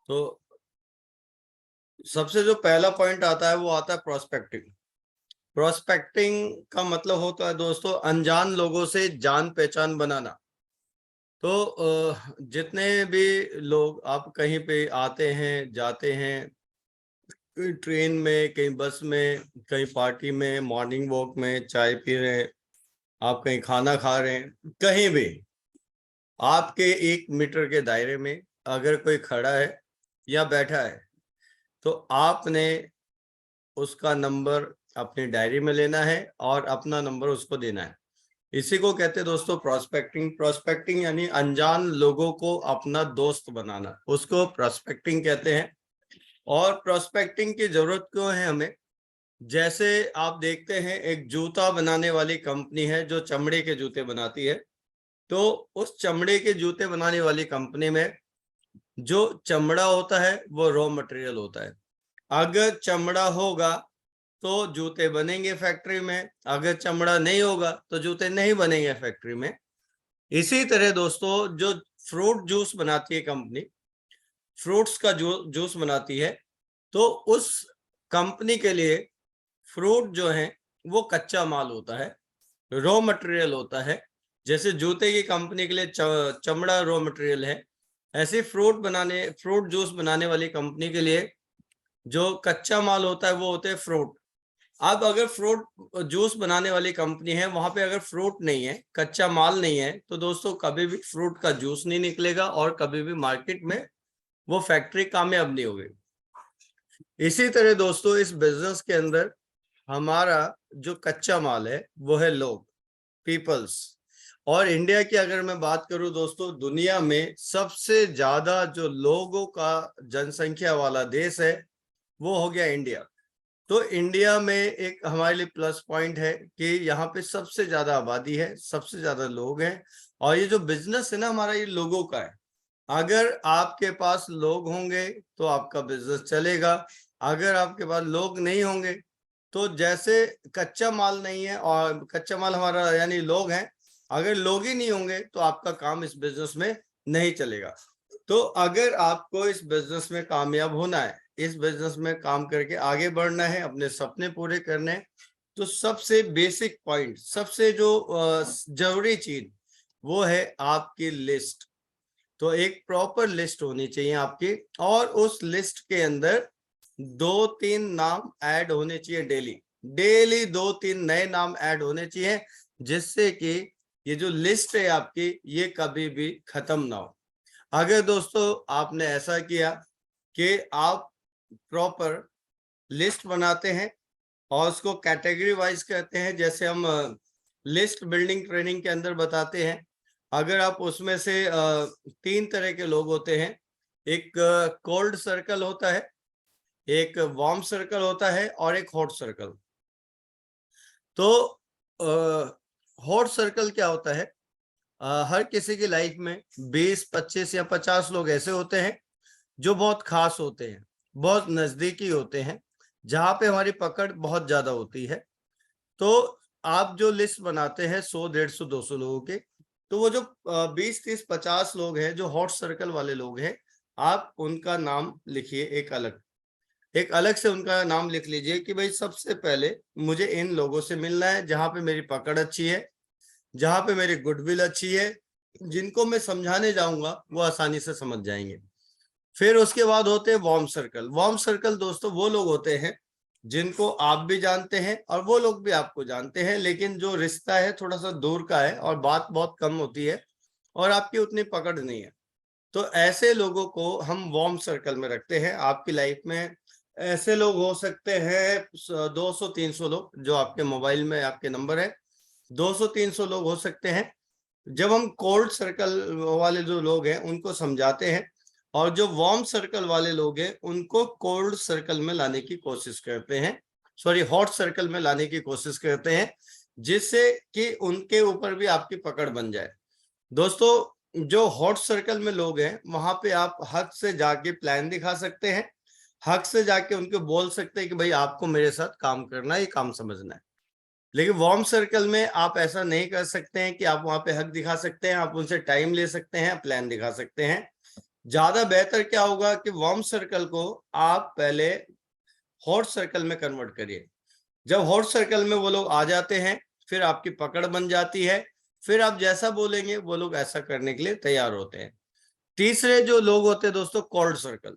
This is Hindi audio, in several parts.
तो सबसे जो पहला पॉइंट आता है वो आता है प्रोस्पेक्टिंग। प्रोस्पेक्टिंग का मतलब होता है दोस्तों अनजान लोगों से जान पहचान बनाना। तो जितने भी लोग आप कहीं पे आते हैं जाते हैं, कहीं ट्रेन में, कहीं बस में, कहीं पार्टी में, मॉर्निंग वॉक में, चाय पी रहे हैं, आप कहीं खाना खा रहे हैं, कहीं भी आपके 1 मीटर के दायरे में अगर कोई खड़ा है या बैठा है तो आपने उसका नंबर अपनी डायरी में लेना है और अपना नंबर उसको देना है। इसी को कहते हैं दोस्तों प्रोस्पेक्टिंग। प्रोस्पेक्टिंग यानी अनजान लोगों को अपना दोस्त बनाना, उसको प्रोस्पेक्टिंग कहते हैं। और प्रोस्पेक्टिंग की जरूरत क्यों है हमें? जैसे आप देखते हैं एक जूता बनाने वाली कंपनी है जो चमड़े के जूते बनाती है। तो उस चमड़े के जूते बनाने वाली कंपनी में जो चमड़ा होता है वो रॉ मटेरियल होता है। अगर चमड़ा होगा तो जूते बनेंगे फैक्ट्री में, अगर चमड़ा नहीं होगा तो जूते नहीं बनेंगे फैक्ट्री में। इसी तरह दोस्तों जो फ्रूट जूस बनाती है कंपनी, फ्रूट्स का जूस बनाती है, तो उस कंपनी के लिए फ्रूट जो है वो कच्चा माल होता है, रॉ मटेरियल होता है। जैसे जूते की कंपनी के लिए चमड़ा रॉ मटेरियल है, ऐसे फ्रूट जूस बनाने वाली कंपनी के लिए जो कच्चा माल होता है वो होते हैं फ्रूट। अब अगर फ्रूट जूस बनाने वाली कंपनी है, वहां पे अगर फ्रूट नहीं है, कच्चा माल नहीं है, तो दोस्तों कभी भी फ्रूट का जूस नहीं निकलेगा और कभी भी मार्केट में वो फैक्ट्री कामयाब नहीं होगी। इसी तरह दोस्तों इस बिजनेस के अंदर हमारा जो कच्चा माल है वो है लोग, पीपल्स। और इंडिया की अगर मैं बात करूं दोस्तों, दुनिया में सबसे ज्यादा जो लोगों का जनसंख्या वाला देश है वो हो गया इंडिया। तो इंडिया में एक हमारे लिए प्लस पॉइंट है कि यहाँ पे सबसे ज्यादा आबादी है, सबसे ज्यादा लोग हैं, और ये जो बिजनेस है ना हमारा, ये लोगों का है। अगर आपके पास लोग होंगे तो आपका बिजनेस चलेगा, अगर आपके पास लोग नहीं होंगे तो जैसे कच्चा माल नहीं है, और कच्चा माल हमारा यानी लोग हैं, अगर लोग ही नहीं होंगे तो आपका काम इस बिजनेस में नहीं चलेगा। तो अगर आपको इस बिजनेस में कामयाब होना है, इस बिजनेस में काम करके आगे बढ़ना है, अपने सपने पूरे करने हैं, तो सबसे बेसिक पॉइंट, सबसे जो जरूरी चीज वो है आपकी लिस्ट। तो एक प्रॉपर लिस्ट होनी चाहिए आपकी, और उस लिस्ट के अंदर 2-3 नाम ऐड होने चाहिए डेली। डेली 2-3 नए नाम ऐड होने चाहिए, जिससे कि ये जो लिस्ट है आपकी ये कभी भी खत्म ना हो। अगर दोस्तों आपने ऐसा किया कि आप प्रॉपर लिस्ट बनाते हैं और उसको कैटेगरी वाइज करते हैं, जैसे हम लिस्ट बिल्डिंग ट्रेनिंग के अंदर बताते हैं, अगर आप उसमें से 3 तरह के लोग होते हैं, एक कोल्ड सर्कल होता है, एक वार्म सर्कल होता है और एक हॉट सर्कल। तो हॉट सर्कल क्या होता है? हर किसी की लाइफ में 20, 25 या 50 लोग ऐसे होते हैं जो बहुत खास होते हैं, बहुत नजदीकी होते हैं, जहां पे हमारी पकड़ बहुत ज्यादा होती है। तो आप जो लिस्ट बनाते हैं 100, 150, 200 लोगों के, तो वो जो 20, 30, 50 लोग हैं जो हॉट सर्कल वाले लोग हैं, आप उनका नाम लिखिए। एक अलग से उनका नाम लिख लीजिए कि भाई सबसे पहले मुझे इन लोगों से मिलना है जहां पे मेरी पकड़ अच्छी है, जहां पे मेरी गुडविल अच्छी है, जिनको मैं समझाने जाऊंगा वो आसानी से समझ जाएंगे। फिर उसके बाद होते हैं वार्म सर्कल। वार्म सर्कल दोस्तों वो लोग होते हैं जिनको आप भी जानते हैं और वो लोग भी आपको जानते हैं, लेकिन जो रिश्ता है थोड़ा सा दूर का है और बात बहुत कम होती है और आपकी उतनी पकड़ नहीं है। तो ऐसे लोगों को हम वार्म सर्कल में रखते हैं। आपकी लाइफ में ऐसे लोग हो सकते हैं 200-300 लोग, जो आपके मोबाइल में आपके नंबर है, 200-300 लोग हो सकते हैं। जब हम कोल्ड सर्कल वाले जो लोग हैं उनको समझाते हैं, और जो वार्म सर्कल वाले लोग हैं उनको कोल्ड सर्कल में लाने की कोशिश करते हैं, सॉरी हॉट सर्कल में लाने की कोशिश करते हैं, जिससे कि उनके ऊपर भी आपकी पकड़ बन जाए। दोस्तों जो हॉट सर्कल में लोग हैं वहां पे आप हक से जाके प्लान दिखा सकते हैं, हक से जाके उनको बोल सकते हैं कि भाई आपको मेरे साथ काम करना है, ये काम समझना है। लेकिन वार्म सर्कल में आप ऐसा नहीं कर सकते हैं कि आप वहां पे हक दिखा सकते हैं, आप उनसे टाइम ले सकते हैं, प्लान दिखा सकते हैं। ज्यादा बेहतर क्या होगा कि वार्म सर्कल को आप पहले हॉट सर्कल में कन्वर्ट करिए। जब हॉट सर्कल में वो लोग आ जाते हैं, फिर आपकी पकड़ बन जाती है, फिर आप जैसा बोलेंगे वो लोग ऐसा करने के लिए तैयार होते हैं। तीसरे जो लोग होते हैं दोस्तों, कोल्ड सर्कल।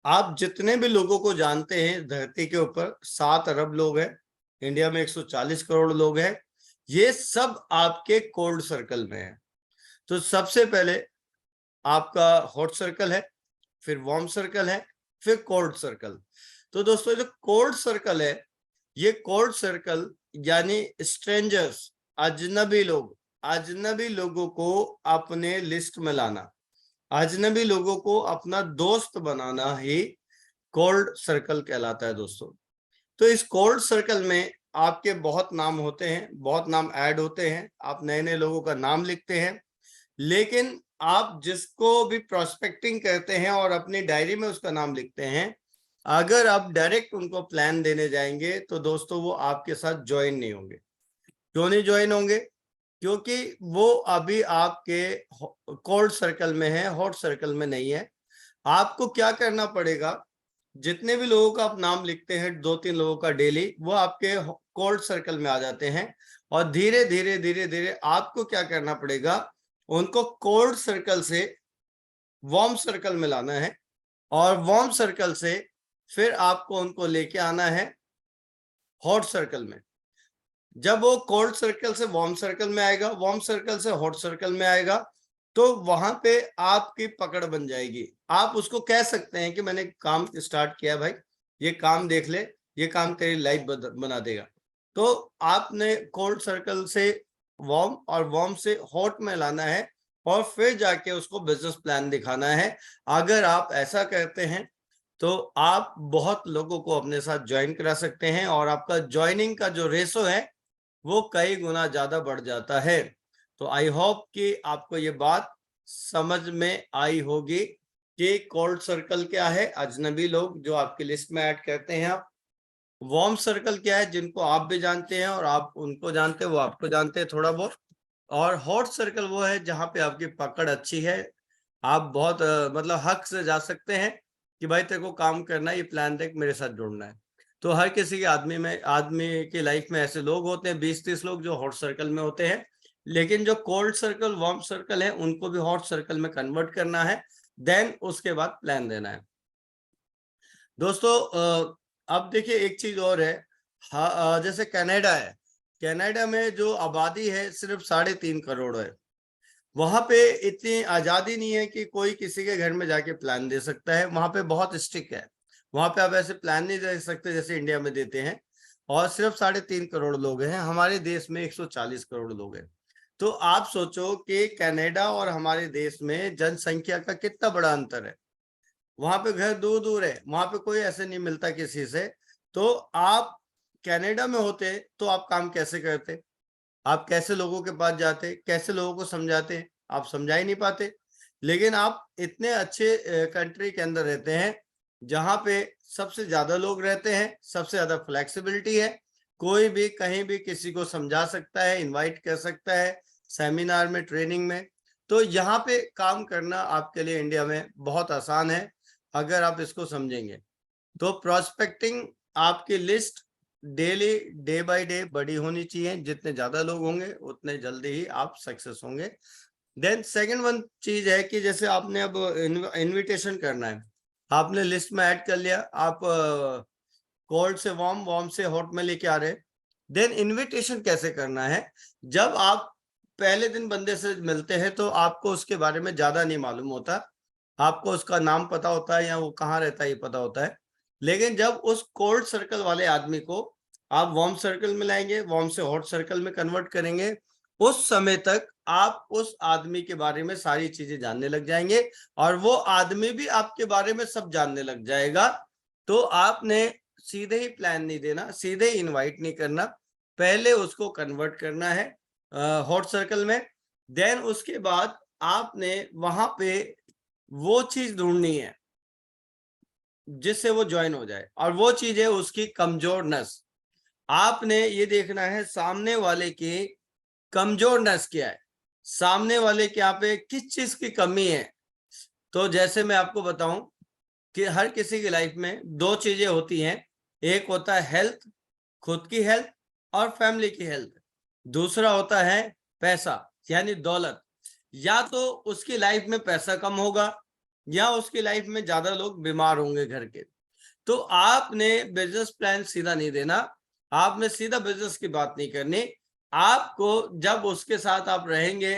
आप जितने भी लोगों को जानते हैं धरती के ऊपर, 7 अरब लोग हैं, इंडिया में 140 करोड़ लोग हैं, ये सब आपके कोल्ड सर्कल में है। तो सबसे पहले आपका हॉट सर्कल है, फिर वार्म सर्कल है, फिर कोल्ड सर्कल। तो दोस्तों जो कोल्ड सर्कल है, ये कोल्ड सर्कल यानी स्ट्रेंजर्स, अजनबी लोग, अजनबी लोगों को अपने लिस्ट में लाना, अजनबी लोगों को अपना दोस्त बनाना ही कोल्ड सर्कल कहलाता है दोस्तों। तो इस कोल्ड सर्कल में आपके बहुत नाम होते हैं, बहुत नाम ऐड होते हैं, आप नए नए लोगों का नाम लिखते हैं, लेकिन आप जिसको भी प्रोस्पेक्टिंग करते हैं और अपनी डायरी में उसका नाम लिखते हैं, अगर आप डायरेक्ट उनको प्लान देने जाएंगे तो दोस्तों वो आपके साथ ज्वाइन नहीं होंगे। क्यों नहीं ज्वाइन होंगे? क्योंकि वो अभी आपके कोल्ड सर्कल में है, हॉट सर्कल में नहीं है। आपको क्या करना पड़ेगा, जितने भी लोगों का आप नाम लिखते हैं, 2-3 लोगों का डेली, वो आपके कोल्ड सर्कल में आ जाते हैं, और धीरे धीरे धीरे धीरे आपको क्या करना पड़ेगा, उनको कोल्ड सर्कल से वार्म सर्कल में लाना है, और वार्म सर्कल से फिर आपको उनको लेके आना है हॉट सर्कल में। जब वो कोल्ड सर्कल से वार्म सर्कल में आएगा, वार्म सर्कल से हॉट सर्कल में आएगा, तो वहां पे आपकी पकड़ बन जाएगी। आप उसको कह सकते हैं कि मैंने काम स्टार्ट किया भाई, ये काम देख ले, ये काम तेरी लाइफ बना देगा। तो आपने कोल्ड सर्कल से वार्म और वार्म से हॉट में लाना है, और फिर जाके उसको बिजनेस प्लान दिखाना है। अगर आप ऐसा करते हैं तो आप बहुत लोगों को अपने साथ ज्वाइन करा सकते हैं, और आपका ज्वाइनिंग का जो रेशो है वो कई गुना ज्यादा बढ़ जाता है। तो आई होप कि आपको ये बात समझ में आई होगी कि कोल्ड सर्कल क्या है, अजनबी लोग जो आपकी लिस्ट में ऐड करते हैं आप। वार्म सर्कल क्या है, जिनको आप भी जानते हैं और आप उनको जानते हैं, वो आपको जानते हैं थोड़ा बहुत। और हॉट सर्कल वो है जहां पे आपकी पकड़ अच्छी है, आप बहुत मतलब हक से जा सकते हैं कि भाई तेरे को काम करना है, ये प्लान देख, मेरे साथ जुड़ना है। तो हर किसी के आदमी की लाइफ में ऐसे लोग होते हैं, 20-30 लोग जो हॉट सर्कल में होते हैं, लेकिन जो कोल्ड सर्कल वार्म सर्कल है उनको भी हॉट सर्कल में कन्वर्ट करना है, देन उसके बाद प्लान देना है दोस्तों। अब देखिए एक चीज और है, जैसे कनाडा है, कनाडा में जो आबादी है सिर्फ 3.5 करोड़ है। वहां पे इतनी आजादी नहीं है कि कोई किसी के घर में जाके प्लान दे सकता है, वहां पे बहुत स्ट्रिक्ट है। वहां पे आप ऐसे प्लान नहीं दे सकते जैसे इंडिया में देते हैं। और सिर्फ 3.5 करोड़ लोग हैं, हमारे देश में 140 करोड़ लोग हैं। तो आप सोचो कि कनाडा और हमारे देश में जनसंख्या का कितना बड़ा अंतर है। वहां पे घर दूर दूर है, वहां पे कोई ऐसे नहीं मिलता किसी से। तो आप कनाडा में होते तो आप काम कैसे करते, आप कैसे लोगों के पास जाते, कैसे लोगों को समझाते, आप समझा ही नहीं पाते। लेकिन आप इतने अच्छे कंट्री के अंदर रहते हैं जहां पे सबसे ज्यादा लोग रहते हैं, सबसे ज्यादा फ्लेक्सिबिलिटी है, कोई भी कहीं भी किसी को समझा सकता है, इनवाइट कर सकता है सेमिनार में, ट्रेनिंग में। तो यहाँ पे काम करना आपके लिए इंडिया में बहुत आसान है अगर आप इसको समझेंगे। तो प्रोस्पेक्टिंग आपकी list daily, day by day बड़ी होनी चाहिए। जितने ज्यादा लोग होंगे उतने जल्दी ही आप सक्सेस होंगे। देन सेकंड वन चीज है कि जैसे आपने अब इनविटेशन करना है, आपने लिस्ट में ऐड कर लिया, आप कोल्ड से वार्म, वार्म से हॉट में लेके आ रहे। देन इनविटेशन कैसे करना है, जब आप पहले दिन बंदे से मिलते हैं तो आपको उसके बारे में ज्यादा नहीं मालूम होता, आपको उसका नाम पता होता है या वो कहाँ रहता है ये पता होता है। लेकिन जब उस कोल्ड सर्कल वाले आदमी को आप वार्म सर्कल में लाएंगे, वार्म से हॉट सर्कल में कन्वर्ट करेंगे, उस समय तक आप उस आदमी के बारे में सारी चीजें जानने लग जाएंगे, और वो आदमी भी आपके बारे में सब जानने लग जाएगा। तो आपने सीधे ही प्लान नहीं देना, सीधे ही इनवाइट नहीं करना, पहले उसको कन्वर्ट करना है हॉट सर्कल में। देन उसके बाद आपने वहां पे वो चीज ढूंढनी है जिससे वो ज्वाइन हो जाए, और वो चीज है उसकी कमजोरनेस। आपने ये देखना है सामने वाले की कमजोरनेस क्या है, सामने वाले के यहाँ पे किस चीज की कमी है, तो जैसे मैं आपको बताऊं कि हर किसी की लाइफ में दो चीजें होती हैं, एक होता है हेल्थ, खुद की हेल्थ और फैमिली की हेल्थ, दूसरा होता है पैसा यानी दौलत। या तो उसकी लाइफ में पैसा कम होगा या उसकी लाइफ में ज्यादा लोग बीमार होंगे घर के। तो आपने बिजनेस प्लान सीधा नहीं देना, आपने सीधा बिजनेस की बात नहीं करनी। आपको जब उसके साथ आप रहेंगे,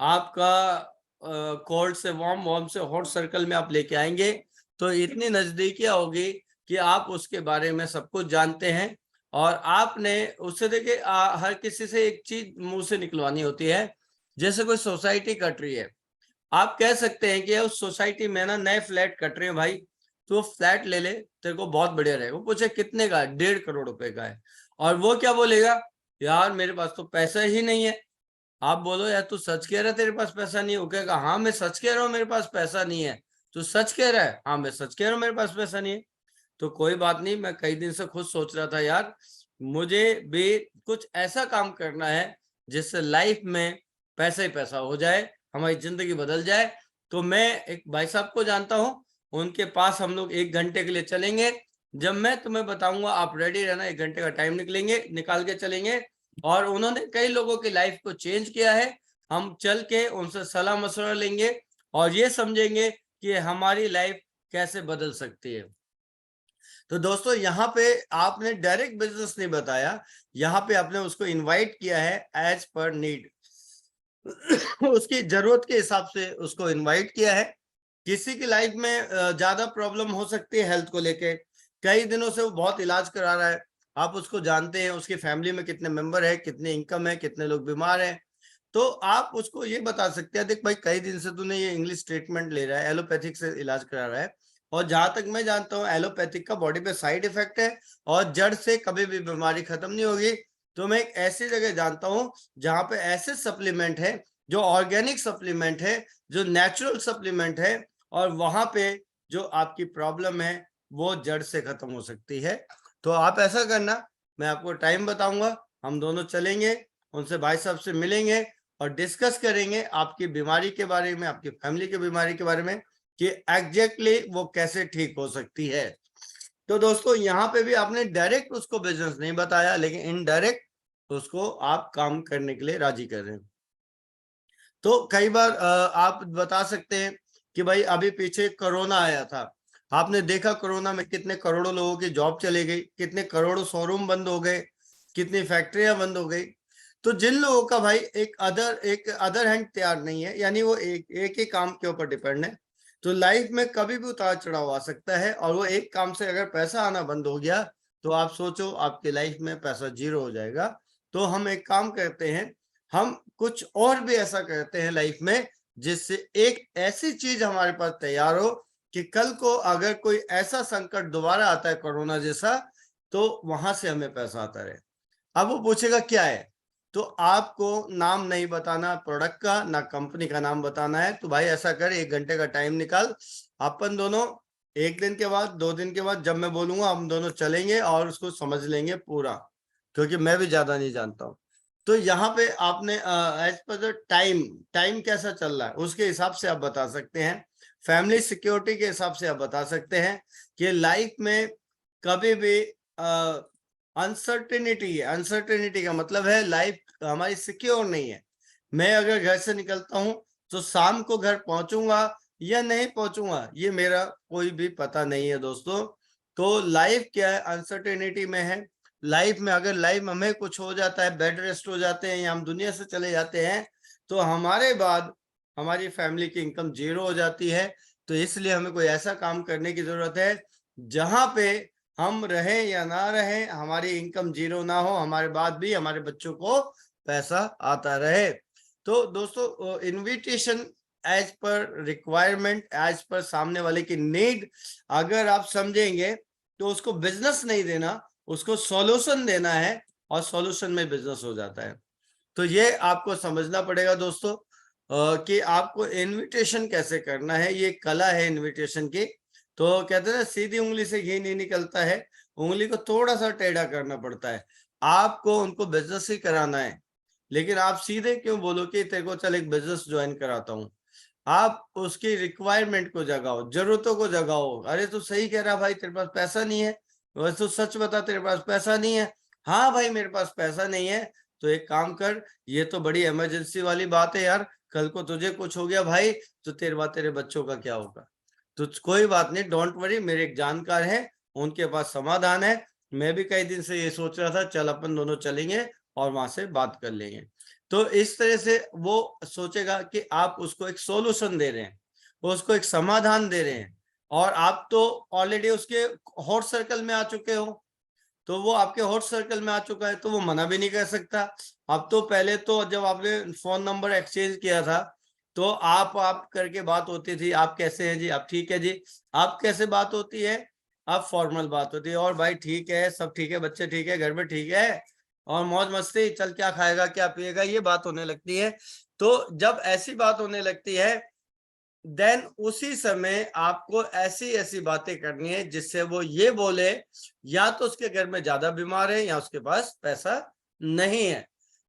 आपका कोल्ड से वार्म, वार्म से हॉट सर्कल में आप लेके आएंगे, तो इतनी नजदीकियां होगी कि आप उसके बारे में सब कुछ जानते हैं। और आपने उससे देखिए हर किसी से एक चीज मुंह से निकलवानी होती है। जैसे कोई सोसाइटी कट रही है, आप कह सकते हैं कि उस सोसाइटी में ना नए फ्लैट कट रहे हैं भाई, तो फ्लैट ले ले, तेरे को बहुत बढ़िया रहेगा। वो पूछे कितने का है, 1.5 करोड़ रुपए का है। और वो क्या बोलेगा, यार मेरे पास तो पैसा ही नहीं है। आप बोलो यार तू सच कह रहा है तेरे पास पैसा नहीं है? वो कहेगा हाँ मैं सच कह रहा हूँ मेरे पास पैसा नहीं है। तू सच कह रहा है? हाँ मैं सच कह रहा हूँ मेरे पास पैसा नहीं है। तो कोई बात नहीं, मैं कई दिन से खुद सोच रहा था यार मुझे भी कुछ ऐसा काम करना है जिससे लाइफ में पैसा ही पैसा हो जाए, हमारी जिंदगी बदल जाए। तो मैं एक भाई साहब को जानता हूँ, उनके पास हम लोग 1 घंटे के लिए चलेंगे। जब मैं तुम्हें बताऊंगा आप रेडी रहना, 1 घंटे का टाइम निकाल के चलेंगे। और उन्होंने कई लोगों की लाइफ को चेंज किया है। हम चल के उनसे सलाह मशवरा लेंगे और ये समझेंगे कि हमारी लाइफ कैसे बदल सकती है। तो दोस्तों यहाँ पे आपने डायरेक्ट बिजनेस नहीं बताया, यहाँ पे आपने उसको इनवाइट किया है एज पर नीड। उसकी जरूरत के हिसाब से उसको इनवाइट किया है। किसी की लाइफ में ज्यादा प्रॉब्लम हो सकती है हेल्थ को लेके, कई दिनों से वो बहुत इलाज करा रहा है, आप उसको जानते हैं, उसकी फैमिली में कितने मेंबर है, कितने इनकम है, कितने लोग बीमार हैं। तो आप उसको ये बता सकते हैं देख भाई कई दिन से तूने ये इंग्लिश ट्रीटमेंट ले रहा है, एलोपैथिक से इलाज करा रहा है, और जहां तक मैं जानता हूँ एलोपैथिक का बॉडी पे साइड इफेक्ट है और जड़ से कभी भी बीमारी खत्म नहीं होगी। तो मैं एक ऐसी जगह जानता हूँ जहां पे ऐसे सप्लीमेंट है जो ऑर्गेनिक सप्लीमेंट है, जो नेचुरल सप्लीमेंट है, और वहां पे जो आपकी प्रॉब्लम है वो जड़ से खत्म हो सकती है। तो आप ऐसा करना, मैं आपको टाइम बताऊंगा, हम दोनों चलेंगे, उनसे भाई साहब से मिलेंगे और डिस्कस करेंगे आपकी बीमारी के बारे में, आपकी फैमिली की बीमारी के बारे में कि एग्जैक्टली वो कैसे ठीक हो सकती है। तो दोस्तों यहाँ पे भी आपने डायरेक्ट उसको बिजनेस नहीं बताया, लेकिन इनडायरेक्ट उसको आप काम करने के लिए राजी कर रहे हैं। तो कई बार आप बता सकते हैं कि भाई अभी पीछे कोरोना आया था, आपने देखा कोरोना में कितने करोड़ों लोगों की जॉब चली गई, कितने करोड़ों शोरूम बंद हो गए, कितनी फैक्ट्रियां बंद हो गई। तो जिन लोगों का भाई एक अदर हैंड तैयार नहीं है, यानी वो एक ही काम के ऊपर डिपेंड है, तो लाइफ में कभी भी उतार चढ़ाव आ सकता है। और वो एक काम से अगर पैसा आना बंद हो गया तो आप सोचो आपकी लाइफ में पैसा जीरो हो जाएगा। तो हम एक काम करते हैं, हम कुछ और भी ऐसा करते हैं लाइफ में जिससे एक ऐसी चीज हमारे पास तैयार हो कि कल को अगर कोई ऐसा संकट दोबारा आता है कोरोना जैसा, तो वहां से हमें पैसा आता रहे। अब वो पूछेगा क्या है, तो आपको नाम नहीं बताना प्रोडक्ट का, ना कंपनी का नाम बताना है। तो भाई ऐसा कर, 1 घंटे का टाइम निकाल, अपन दोनों 1 दिन के बाद 2 दिन के बाद जब मैं बोलूंगा हम दोनों चलेंगे और उसको समझ लेंगे पूरा, क्योंकि मैं भी ज्यादा नहीं जानता हूँ। तो यहाँ पे आपने as per the time, time कैसा चल रहा है उसके हिसाब से आप बता सकते हैं, फैमिली सिक्योरिटी के हिसाब से आप बता सकते हैं कि लाइफ में कभी भी अनसर्टेनिटी है। अनसर्टेनिटी का मतलब है लाइफ हमारी सिक्योर नहीं है। मैं अगर घर से निकलता हूं तो शाम को घर पहुंचूंगा या नहीं पहुंचूंगा ये मेरा कोई भी पता नहीं है दोस्तों। तो लाइफ क्या है, अनसर्टेनिटी में है। लाइफ में अगर लाइफ में हमें कुछ हो जाता है, बेड रेस्ट हो जाते हैं या हम दुनिया से चले जाते हैं, तो हमारे बाद हमारी फैमिली की इनकम जीरो हो जाती है। तो इसलिए हमें कोई ऐसा काम करने की जरूरत है जहां पे हम रहें या ना रहें, हमारी इनकम जीरो ना हो, हमारे बाद भी हमारे बच्चों को पैसा आता रहे। तो दोस्तों invitation as per requirement, as per सामने वाले की नीड अगर आप समझेंगे तो उसको बिजनेस नहीं देना, उसको सॉल्यूशन देना है, और सॉल्यूशन में बिजनेस हो जाता है। तो ये आपको समझना पड़ेगा दोस्तों कि आपको इनविटेशन कैसे करना है, ये कला है इनविटेशन की। तो कहते हैं ना सीधी उंगली से घी नहीं निकलता है, उंगली को थोड़ा सा टेढ़ा करना पड़ता है। आपको उनको बिजनेस ही कराना है, लेकिन आप सीधे क्यों बोलो कि तेरे को चल एक बिजनेस ज्वाइन कराता हूँ। आप उसकी रिक्वायरमेंट को जगाओ, जरूरतों को जगाओ। अरे तू सही कह रहा भाई, तेरे पास पैसा नहीं है, वैसे तो सच बता तेरे पास पैसा नहीं है। हाँ भाई मेरे पास पैसा नहीं है, तो एक काम कर, ये तो बड़ी इमरजेंसी वाली बात है यार, कल को तुझे कुछ हो गया भाई तो तेरे बच्चों का क्या होगा। तो कोई बात नहीं, डोंट वरी, मेरे एक जानकार है, उनके पास समाधान है। मैं भी कई दिन से ये सोच रहा था, चल अपन दोनों चलेंगे और वहां से बात कर लेंगे। तो इस तरह से वो सोचेगा कि आप उसको एक सॉल्यूशन दे रहे हैं, उसको एक समाधान दे रहे हैं, और आप तो ऑलरेडी उसके हॉट सर्कल में आ चुके हो। तो वो आपके हॉट सर्कल में आ चुका है तो वो मना भी नहीं कर सकता। अब तो पहले तो जब आपने फोन नंबर एक्सचेंज किया था तो आप करके बात होती थी, आप कैसे हैं जी, आप ठीक है जी, आप कैसे बात होती है, अब फॉर्मल बात होती है, और भाई ठीक है, सब ठीक है, बच्चे ठीक है, घर में ठीक है, और मौज मस्ती, चल क्या खाएगा क्या पिएगा, ये बात होने लगती है। तो जब ऐसी बात होने लगती है देन उसी समय आपको ऐसी ऐसी बातें करनी है जिससे वो ये बोले या तो उसके घर में ज्यादा बीमार है या उसके पास पैसा नहीं है,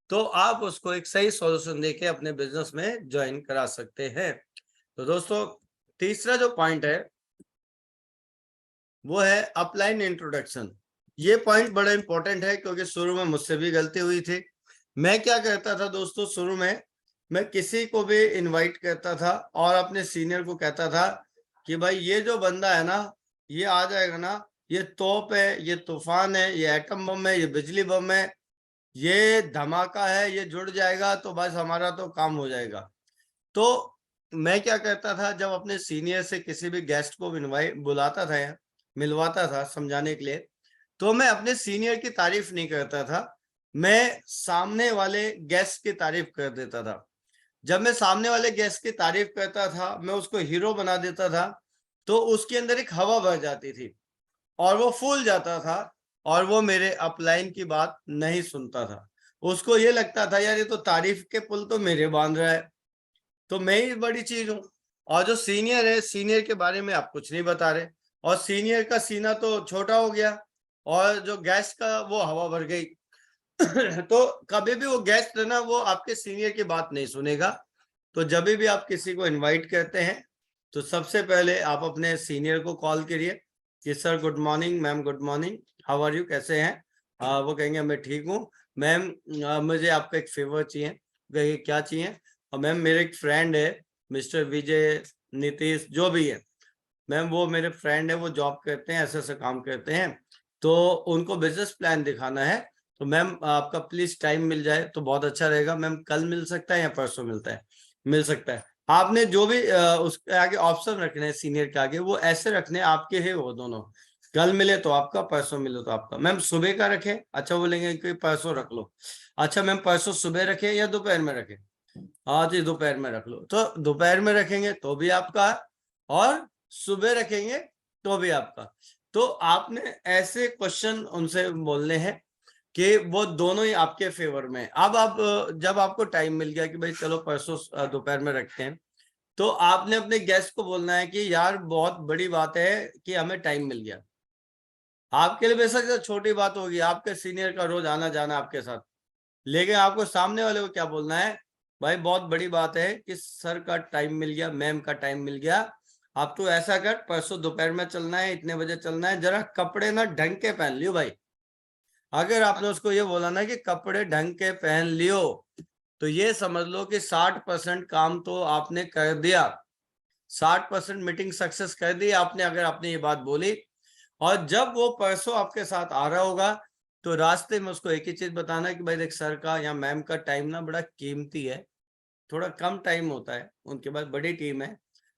तो आप उसको एक सही सॉल्यूशन देके अपने बिजनेस में ज्वाइन करा सकते हैं। तो दोस्तों तीसरा जो पॉइंट है वो है अपलाइन इंट्रोडक्शन। ये पॉइंट बड़ा इंपॉर्टेंट है क्योंकि शुरू में मुझसे भी गलती हुई थी। मैं क्या करता था दोस्तों, शुरू में मैं किसी को भी इनवाइट करता था और अपने सीनियर को कहता था कि भाई ये जो बंदा है ना, ये आ जाएगा ना, ये तोप है, ये तूफान है, ये एटम बम है, ये बिजली बम है, ये धमाका है, ये जुड़ जाएगा तो बस हमारा तो काम हो जाएगा। तो मैं क्या करता था, जब अपने सीनियर से किसी भी गेस्ट को इनवाइट बुलाता था या मिलवाता था समझाने के लिए, तो मैं अपने सीनियर की तारीफ नहीं करता था, मैं सामने वाले गेस्ट की तारीफ कर देता था। जब मैं सामने वाले गेस्ट की तारीफ करता था, मैं उसको हीरो बना देता था, तो उसके अंदर एक हवा भर जाती थी और वो फूल जाता था और वो मेरे अपलाइन की बात नहीं सुनता था। उसको ये लगता था यार ये तो तारीफ के पुल तो मेरे बांध रहा है, तो मैं ही बड़ी चीज हूँ। और जो सीनियर है, सीनियर के बारे में आप कुछ नहीं बता रहे, और सीनियर का सीना तो छोटा हो गया और जो गेस्ट का वो हवा भर गई। तो कभी भी वो गेस्ट है ना, वो आपके सीनियर की बात नहीं सुनेगा। तो जब भी आप किसी को इनवाइट करते हैं तो सबसे पहले आप अपने सीनियर को कॉल करिए कि sir good morning, ma'am good morning, how are you, कैसे हैं। वो कहेंगे मैं ठीक हूँ मैम, मुझे आपका एक फेवर चाहिए। कहेंगे क्या चाहिए। और मैम मेरे एक फ्रेंड है मिस्टर विजय, नीतीश, जो भी है मैम, वो मेरे फ्रेंड है, वो जॉब करते हैं, ऐसे ऐसे काम करते हैं, तो उनको बिजनेस प्लान दिखाना है, तो मैम आपका प्लीज टाइम मिल जाए तो बहुत अच्छा रहेगा। मैम कल मिल सकता है या परसों मिलता है, मिल सकता है। आपने जो भी उसके आगे ऑप्शन रखने हैं सीनियर के आगे, वो ऐसे रखने आपके है वो दोनों, कल मिले तो आपका, परसों मिले तो आपका। मैम सुबह का रखे, अच्छा बोलेंगे कि परसों रख लो। अच्छा मैम परसों सुबह रखे या दोपहर में रखे, हाँ जी दोपहर में रख लो। तो दोपहर में रखेंगे तो भी आपका, और सुबह रखेंगे तो भी आपका। तो आपने ऐसे क्वेश्चन उनसे बोलने हैं कि वो दोनों ही आपके फेवर में। अब आप जब आपको टाइम मिल गया कि भाई चलो परसों दोपहर में रखते हैं, तो आपने अपने गेस्ट को बोलना है कि यार बहुत बड़ी बात है कि हमें टाइम मिल गया। आपके लिए बेशक छोटी बात होगी, आपके सीनियर का रोज आना जाना आपके साथ, लेकिन आपको सामने वाले को क्या बोलना है, भाई बहुत बड़ी बात है कि सर का टाइम मिल गया, मैम का टाइम मिल गया। आप तो ऐसा कर, परसों दोपहर में चलना है, इतने बजे चलना है, जरा कपड़े ना ढंग के पहन लियो भाई। अगर आपने उसको ये बोला ना कि कपड़े ढंग के पहन लियो, तो ये समझ लो कि 60% काम तो आपने कर दिया, 60% मीटिंग सक्सेस कर दी आपने, अगर आपने ये बात बोली। और जब वो परसों आपके साथ आ रहा होगा तो रास्ते में उसको एक ही चीज बताना कि भाई देख सर का या मैम का टाइम ना बड़ा कीमती है, थोड़ा कम टाइम होता है, उनके पास बड़ी टीम है,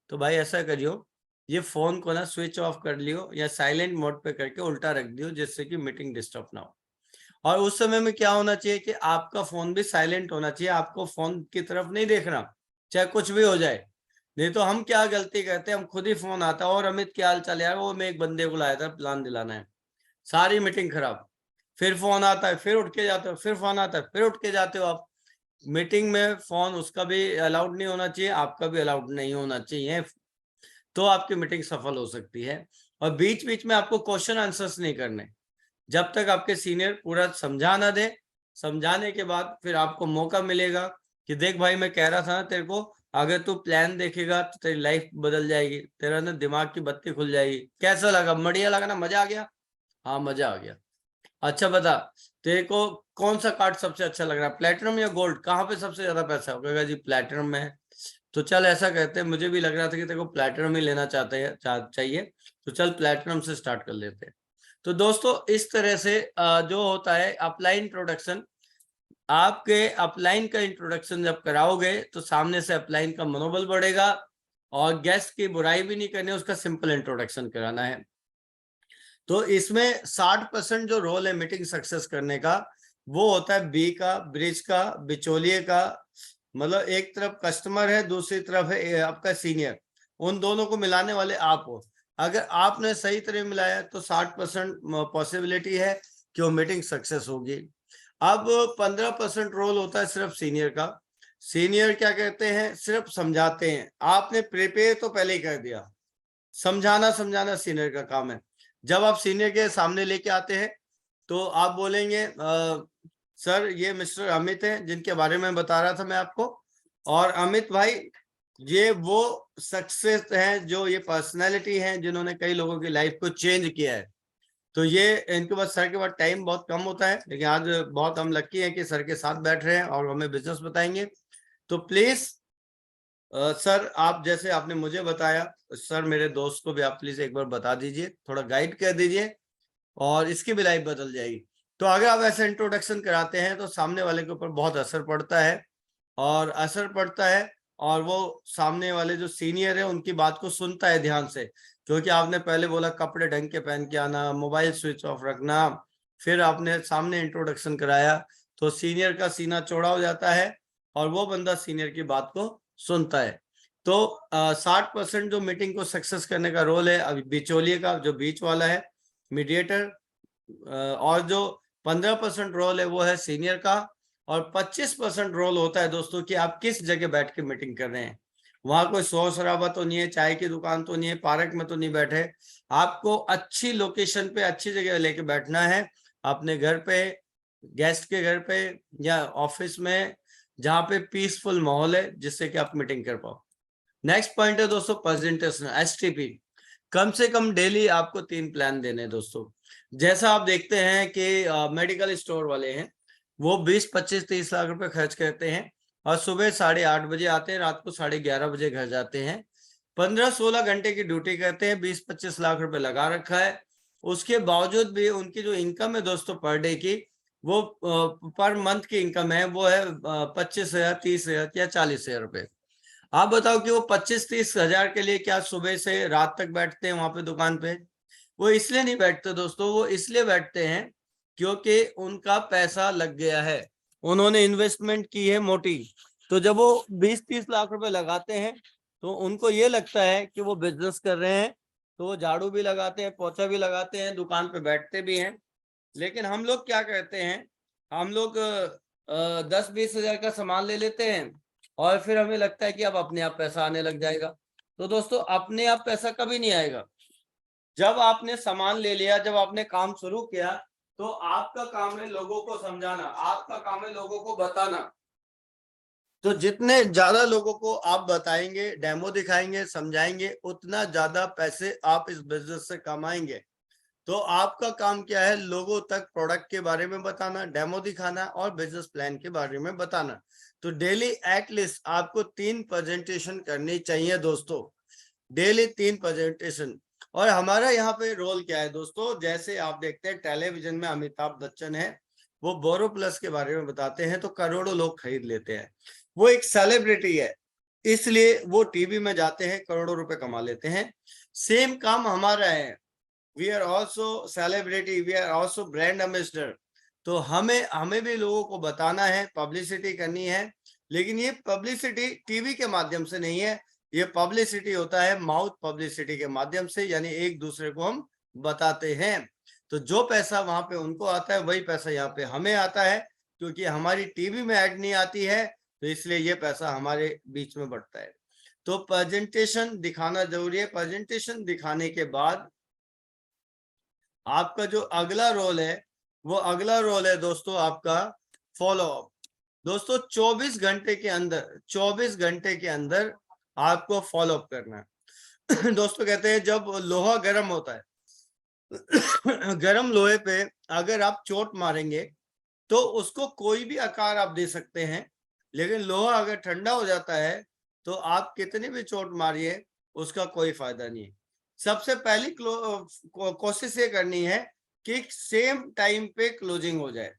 तो भाई ऐसा करियो, ये फोन को ना स्विच ऑफ कर लियो या साइलेंट मोड पे करके उल्टा रख दियो, जिससे कि मीटिंग डिस्टर्ब ना हो। और उस समय में क्या होना चाहिए कि आपका फोन भी साइलेंट होना चाहिए, आपको फोन की तरफ नहीं देखना, चाहे कुछ भी हो जाए। नहीं तो हम क्या गलती करते हैं, हम खुद ही फोन आता है और अमित क्या हाल चाल यार, वो मैं एक बंदे को लाया था प्लान दिलाना है, सारी मीटिंग खराब। फिर फोन आता है, फिर उठ के जाते हो, फिर फोन आता है, फिर उठ के जाते हो आप। मीटिंग में फोन उसका भी अलाउड नहीं होना चाहिए, आपका भी अलाउड नहीं होना चाहिए, तो आपकी मीटिंग सफल हो सकती है। और बीच बीच में आपको क्वेश्चन आंसर्स नहीं करने जब तक आपके सीनियर पूरा समझा ना दे। समझाने के बाद फिर आपको मौका मिलेगा कि देख भाई मैं कह रहा था ना तेरे को, अगर तू प्लान देखेगा तो तेरी लाइफ बदल जाएगी, तेरा ना दिमाग की बत्ती खुल जाएगी। कैसा लगा? बढ़िया लगा ना? मजा आ गया? हाँ मजा आ गया। अच्छा बता, तेरे को कौन सा कार्ड सबसे अच्छा लग रहा है, प्लेटिनम या गोल्ड? कहाँ पे सबसे ज्यादा पैसा होगा जी? प्लेटिनम में है। तो चल ऐसा कहते हैं, मुझे भी लग रहा था कि तेरे को प्लेटिनम ही लेना चाहिए, तो चल प्लेटिनम से स्टार्ट कर लेते हैं। तो दोस्तों इस तरह से जो होता है अपलाइन इंट्रोडक्शन, आपके अपलाइन का इंट्रोडक्शन जब कराओगे तो सामने से अपलाइन का मनोबल बढ़ेगा, और गेस्ट की बुराई भी नहीं करनी, उसका सिंपल इंट्रोडक्शन कराना है। तो इसमें 60% जो रोल है मीटिंग सक्सेस करने का, वो होता है बी का, ब्रिज का, बिचौलिए का। मतलब एक तरफ कस्टमर है, दूसरी तरफ है आपका सीनियर, उन दोनों को मिलाने वाले आप हो। अगर आपने सही तरह मिलाया तो 60% पॉसिबिलिटी है कि वो मीटिंग सक्सेस होगी। अब 15% रोल होता है सिर्फ सीनियर का। सीनियर क्या कहते हैं? सिर्फ समझाते हैं। आपने प्रिपेयर तो पहले ही कर दिया, समझाना सीनियर का काम है। जब आप सीनियर के सामने लेके आते हैं तो आप बोलेंगे सर ये मिस्टर अमित हैं जिनके बारे में बता रहा था मैं आपको, और अमित भाई ये वो सक्सेस हैं, जो ये पर्सनैलिटी हैं जिन्होंने कई लोगों की लाइफ को चेंज किया है। तो ये इनके पास, सर के पास टाइम बहुत कम होता है, लेकिन आज बहुत हम लकी हैं कि सर के साथ बैठ रहे हैं और हमें बिजनेस बताएंगे। तो प्लीज सर, आप जैसे आपने मुझे बताया, सर मेरे दोस्त को भी आप प्लीज एक बार बता दीजिए, थोड़ा गाइड कर दीजिए, और इसकी भी लाइफ बदल जाएगी। तो अगर आप ऐसे इंट्रोडक्शन कराते हैं तो सामने वाले के ऊपर बहुत असर पड़ता है, और वो सामने वाले जो सीनियर है उनकी बात को सुनता है ध्यान से। क्योंकि आपने पहले बोला कपड़े ढंग के पहन के आना, मोबाइल स्विच ऑफ रखना, फिर आपने सामने इंट्रोडक्शन कराया, तो सीनियर का सीना चौड़ा हो जाता है और वो बंदा सीनियर की बात को सुनता है। तो 60% जो मीटिंग को सक्सेस करने का रोल है अभी बिचौलिए का, जो बीच वाला है, मीडिएटर, और जो 15% रोल है वो है सीनियर का, और 25% रोल होता है दोस्तों कि आप किस जगह बैठ के मीटिंग कर रहे हैं। वहां कोई शोर शराबा तो नहीं है, चाय की दुकान तो नहीं है, पार्क में तो नहीं बैठे, आपको अच्छी लोकेशन पे अच्छी जगह लेके बैठना है, अपने घर पे, गेस्ट के घर पे, या ऑफिस में, जहाँ पे पीसफुल माहौल है जिससे कि आप मीटिंग कर पाओ। नेक्स्ट पॉइंट है दोस्तों प्रेजेंटेशन, एसटीपी। कम से कम डेली आपको 3 प्लान देने हैं दोस्तों। जैसा आप देखते हैं कि मेडिकल स्टोर वाले हैं, वो 20, 25, 30 लाख रुपए खर्च करते हैं, और सुबह 8:30 बजे आते हैं, रात को 11:30 बजे घर जाते हैं, 15-16 घंटे की ड्यूटी करते हैं, 20-25 लाख रुपए लगा रखा है। उसके बावजूद भी उनकी जो इनकम है दोस्तों पर डे की, वो पर मंथ की इनकम है, वो है 25,000, 30,000 या 40,000 रुपए। आप बताओ कि वो 25-30 हजार के लिए क्या सुबह से रात तक बैठते हैं वहां पे दुकान पे? वो इसलिए नहीं बैठते दोस्तों, वो इसलिए बैठते हैं क्योंकि उनका पैसा लग गया है, उन्होंने इन्वेस्टमेंट की है मोटी। तो जब वो 20-30 लाख रुपए लगाते हैं तो उनको ये लगता है कि वो बिजनेस कर रहे हैं, तो वो झाड़ू भी लगाते हैं, पोछा भी लगाते हैं, दुकान पे बैठते भी हैं। लेकिन हम लोग क्या करते हैं, हम लोग 10-20 हजार का सामान ले लेते हैं, और फिर हमें लगता है कि अब अपने आप पैसा आने लग जाएगा। तो दोस्तों अपने आप पैसा कभी नहीं आएगा। जब आपने सामान ले लिया, जब आपने काम शुरू किया, तो आपका काम है लोगों को समझाना, आपका काम है लोगों को बताना। तो जितने ज्यादा लोगों को आप बताएंगे, डेमो दिखाएंगे, समझाएंगे, उतना ज्यादा पैसे आप इस बिजनेस से कमाएंगे। तो आपका काम क्या है? लोगों तक प्रोडक्ट के बारे में बताना, डेमो दिखाना, और बिजनेस प्लान के बारे में बताना। तो डेली एटलीस्ट आपको 3 प्रेजेंटेशन करनी चाहिए दोस्तों, डेली 3 प्रेजेंटेशन। और हमारा यहाँ पे रोल क्या है दोस्तों, जैसे आप देखते हैं टेलीविजन में अमिताभ बच्चन है, वो बोरो प्लस के बारे में बताते हैं तो करोड़ों लोग खरीद लेते हैं। वो एक सेलिब्रिटी है, इसलिए वो टीवी में जाते हैं, करोड़ों रुपए कमा लेते हैं। सेम काम हमारा है, we are also celebrity, we are also brand ambassador. तो हमें भी लोगों को बताना है, पब्लिसिटी करनी है। लेकिन ये पब्लिसिटी टीवी के माध्यम से नहीं है, ये पब्लिसिटी होता है माउथ पब्लिसिटी के माध्यम से, यानी एक दूसरे को हम बताते हैं। तो जो पैसा वहां पे उनको आता है वही पैसा यहाँ पे हमें आता है, क्योंकि हमारी टीवी में ऐड नहीं आती है, तो इसलिए ये पैसा हमारे बीच में बढ़ता है। तो प्रेजेंटेशन दिखाना जरूरी है। प्रेजेंटेशन दिखाने के बाद आपका जो अगला रोल है, वो अगला रोल है दोस्तों आपका फॉलो अप। दोस्तों 24 घंटे के अंदर आपको फॉलो अप करना है। दोस्तों कहते हैं जब लोहा गर्म होता है गर्म लोहे पे अगर आप चोट मारेंगे तो उसको कोई भी आकार आप दे सकते हैं, लेकिन लोहा अगर ठंडा हो जाता है तो आप कितनी भी चोट मारिए उसका कोई फायदा नहीं है। सबसे पहली कोशिश ये करनी है कि सेम टाइम पे क्लोजिंग हो जाए।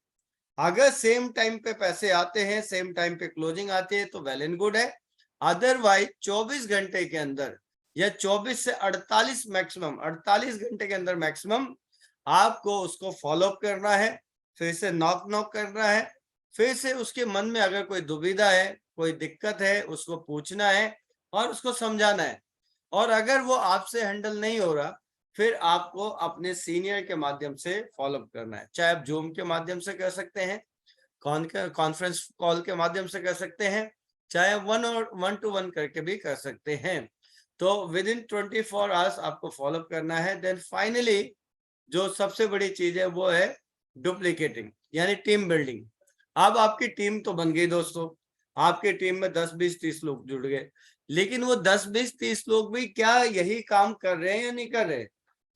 अगर सेम टाइम पे पैसे आते हैं, सेम टाइम पे क्लोजिंग आती है तो वेल एंड गुड है। अदरवाइज 24 घंटे के अंदर या 24 से 48 मैक्सिमम 48 घंटे के अंदर मैक्सिमम आपको उसको फॉलो अप करना है, फिर से नॉक करना है, फिर से उसके मन में अगर कोई दुविधा है, कोई दिक्कत है, उसको पूछना है और उसको समझाना है। और अगर वो आपसे हैंडल नहीं हो रहा, फिर आपको अपने सीनियर के माध्यम से फॉलो अप करना है। चाहे आप जूम के माध्यम से कर सकते हैं, कॉन्फ्रेंस कॉल के माध्यम से कर सकते हैं, चाहे 1-on-1 करके भी कर सकते हैं। तो विद इन 24 आवर्स आपको फॉलो अप करना है। देन फाइनली जो सबसे बड़ी चीज है वो है डुप्लीकेटिंग, यानी टीम बिल्डिंग। अब आपकी टीम तो बन गई दोस्तों, आपकी टीम में 10, 20, 30 लोग जुड़ गए, लेकिन वो 10, 20, 30 लोग भी क्या यही काम कर रहे हैं या नहीं कर रहे?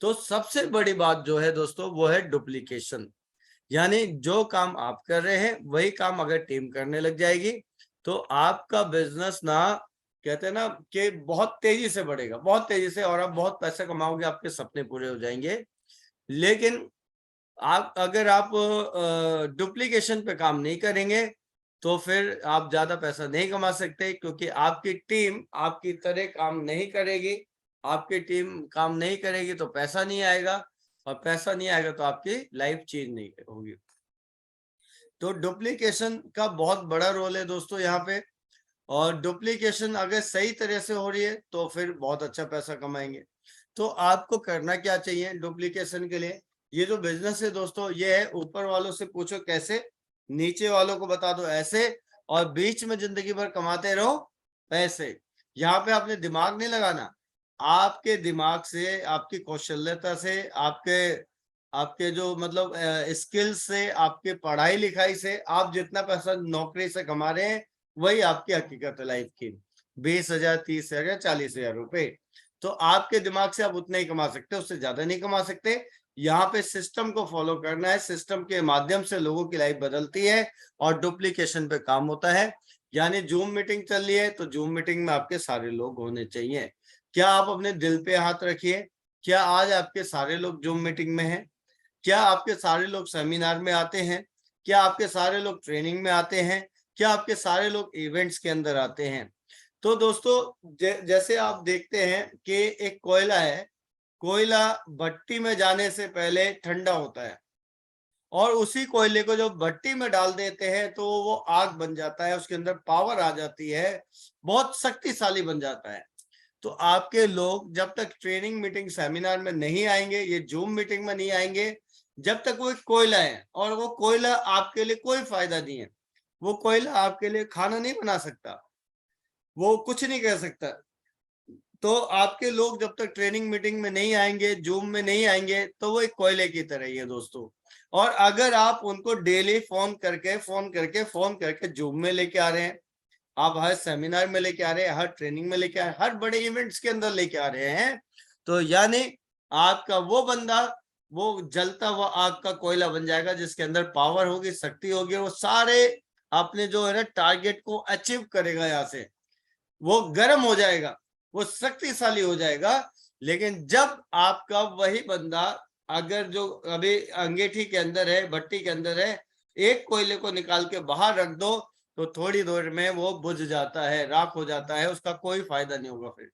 तो सबसे बड़ी बात जो है दोस्तों वो है डुप्लीकेशन, यानी जो काम आप कर रहे हैं वही काम अगर टीम करने लग जाएगी तो आपका बिजनेस ना, कहते हैं ना कि बहुत तेजी से बढ़ेगा, बहुत तेजी से, और आप बहुत पैसा कमाओगे, आपके सपने पूरे हो जाएंगे। लेकिन आप डुप्लीकेशन पे काम नहीं करेंगे तो फिर आप ज्यादा पैसा नहीं कमा सकते, क्योंकि आपकी टीम आपकी तरह काम नहीं करेगी। आपकी टीम काम नहीं करेगी तो पैसा नहीं आएगा, और पैसा नहीं आएगा तो आपकी लाइफ चेंज नहीं होगी। तो डुप्लीकेशन का बहुत बड़ा रोल है दोस्तों यहाँ पे, और डुप्लीकेशन अगर सही तरह से हो रही है तो फिर बहुत अच्छा पैसा कमाएंगे। तो आपको करना क्या चाहिए डुप्लीकेशन के लिए? ये जो बिजनेस है दोस्तों ये है, ऊपर वालों से पूछो कैसे, नीचे वालों को बता दो ऐसे, और बीच में जिंदगी भर कमाते रहो पैसे। यहाँ पे आपने दिमाग नहीं लगाना, आपके दिमाग से, आपकी कौशल्यता से, आपके आपके जो मतलब स्किल्स से, आपके पढ़ाई लिखाई से आप जितना पैसा नौकरी से कमा रहे हैं वही आपकी हकीकत है लाइफ की, 20,000, 30,000, 40,000 रुपए। तो आपके दिमाग से आप उतना ही कमा सकते, उससे ज्यादा नहीं कमा सकते। यहाँ पे सिस्टम को फॉलो करना है, सिस्टम के माध्यम से लोगों की लाइफ बदलती है और डुप्लीकेशन पे काम होता है। यानी जूम मीटिंग चल रही है तो जूम मीटिंग में आपके सारे लोग होने चाहिए। क्या आप अपने दिल पे हाथ रखिए, क्या आज आपके सारे लोग जूम मीटिंग में हैं? क्या आपके सारे लोग सेमिनार में आते हैं? क्या आपके सारे लोग ट्रेनिंग में आते हैं? क्या आपके सारे लोग इवेंट्स के अंदर आते हैं? तो दोस्तों जैसे आप देखते हैं कि एक कोयला है, कोयला भट्टी में जाने से पहले ठंडा होता है, और उसी कोयले को जब भट्टी में डाल देते हैं तो वो आग बन जाता है, उसके अंदर पावर आ जाती है, बहुत शक्तिशाली बन जाता है। तो आपके लोग जब तक ट्रेनिंग मीटिंग सेमिनार में नहीं आएंगे, ये जूम मीटिंग में नहीं आएंगे, जब तक वो एक कोयला है, और वो कोयला आपके लिए कोई फायदा नहीं है, वो कोयला आपके लिए खाना नहीं बना सकता, वो कुछ नहीं कर सकता। तो आपके लोग जब तक ट्रेनिंग मीटिंग में नहीं आएंगे, जूम में नहीं आएंगे, तो वो एक कोयले की तरह ही है दोस्तों। और अगर आप उनको डेली फोन करके जूम में लेके आ रहे हैं, आप हर सेमिनार में लेके आ रहे हैं, हर ट्रेनिंग में लेके आ रहे हैं, हर बड़े इवेंट्स के अंदर लेके आ रहे हैं, तो यानी आपका वो बंदा वो जलता हुआ आग का कोयला बन जाएगा, जिसके अंदर पावर होगी, शक्ति होगी, वो सारे अपने जो है ना टारगेट को अचीव करेगा। यहाँ से वो गर्म हो जाएगा, वो शक्तिशाली हो जाएगा। लेकिन जब आपका वही बंदा अगर जो अभी अंगीठी के अंदर है, भट्टी के अंदर है, एक कोयले को निकाल के बाहर रख दो तो थोड़ी देर में वो बुझ जाता है, राख हो जाता है, उसका कोई फायदा नहीं होगा फिर।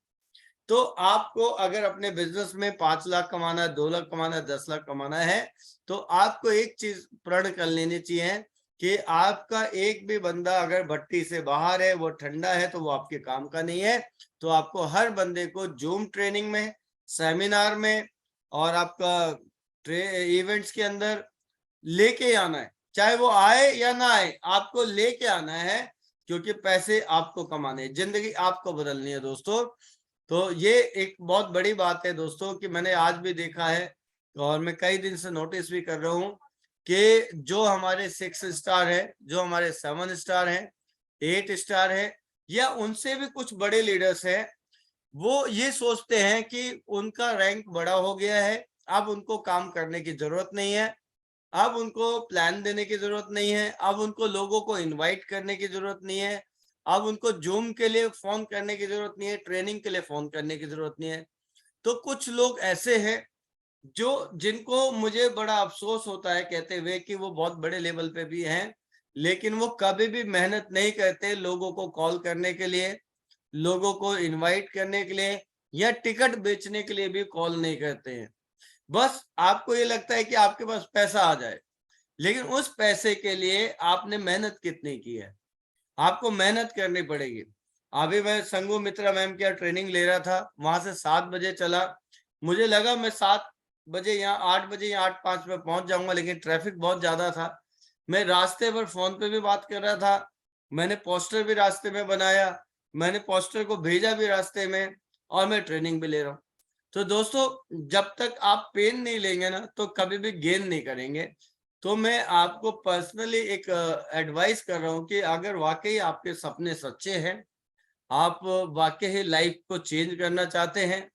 तो आपको अगर अपने बिजनेस में 5 लाख कमाना है, 2 लाख कमाना है, 10 लाख कमाना है, तो आपको एक चीज प्रण कर लेनी चाहिए कि आपका एक भी बंदा अगर भट्टी से बाहर है, वो ठंडा है, तो वो आपके काम का नहीं है। तो आपको हर बंदे को जूम ट्रेनिंग में, सेमिनार में और आपका इवेंट्स के अंदर लेके आना है, चाहे वो आए या ना आए, आपको लेके आना है, क्योंकि पैसे आपको कमाने, जिंदगी आपको बदलनी है दोस्तों। तो ये एक बहुत बड़ी बात है दोस्तों कि मैंने आज भी देखा है और मैं कई दिन से नोटिस भी कर रहा हूँ कि जो हमारे 6 स्टार है, जो हमारे 7 स्टार है, 8 स्टार है, या उनसे भी कुछ बड़े लीडर्स हैं, वो ये सोचते हैं कि उनका रैंक बड़ा हो गया है, अब उनको काम करने की जरूरत नहीं है, अब उनको प्लान देने की जरूरत नहीं है, अब उनको लोगों को इनवाइट करने की जरूरत नहीं है, अब उनको जूम के लिए फोन करने की जरूरत नहीं है, ट्रेनिंग के लिए फोन करने की जरूरत नहीं है। तो कुछ लोग ऐसे हैं जो जिनको मुझे बड़ा अफसोस होता है कहते हुए कि वो बहुत बड़े लेवल पे भी हैं, लेकिन वो कभी भी मेहनत नहीं करते लोगों को कॉल करने के लिए, लोगों को इनवाइट करने के लिए, या टिकट बेचने के लिए भी कॉल नहीं करते हैं। बस आपको ये लगता है कि आपके पास पैसा आ जाए, लेकिन उस पैसे के लिए आपने मेहनत कितनी की है, आपको मेहनत करनी पड़ेगी। अभी मैं संगू मित्रा मैम की ट्रेनिंग ले रहा था, वहां से 7 बजे चला, मुझे लगा मैं 7 बजे यहाँ 8 बजे या 8:05 में पहुंच जाऊंगा, लेकिन ट्रैफिक बहुत ज्यादा था। मैं रास्ते पर फोन पे भी बात कर रहा था, मैंने पोस्टर भी रास्ते में बनाया, मैंने पोस्टर को भेजा भी रास्ते में, और मैं ट्रेनिंग भी ले रहा हूँ। तो दोस्तों, जब तक आप पेन नहीं लेंगे ना, तो कभी भी गेन नहीं करेंगे। तो मैं आपको पर्सनली एक एडवाइस कर रहा हूँ कि अगर वाकई आपके सपने सच्चे हैं, आप वाकई ही लाइफ को चेंज करना चाहते हैं,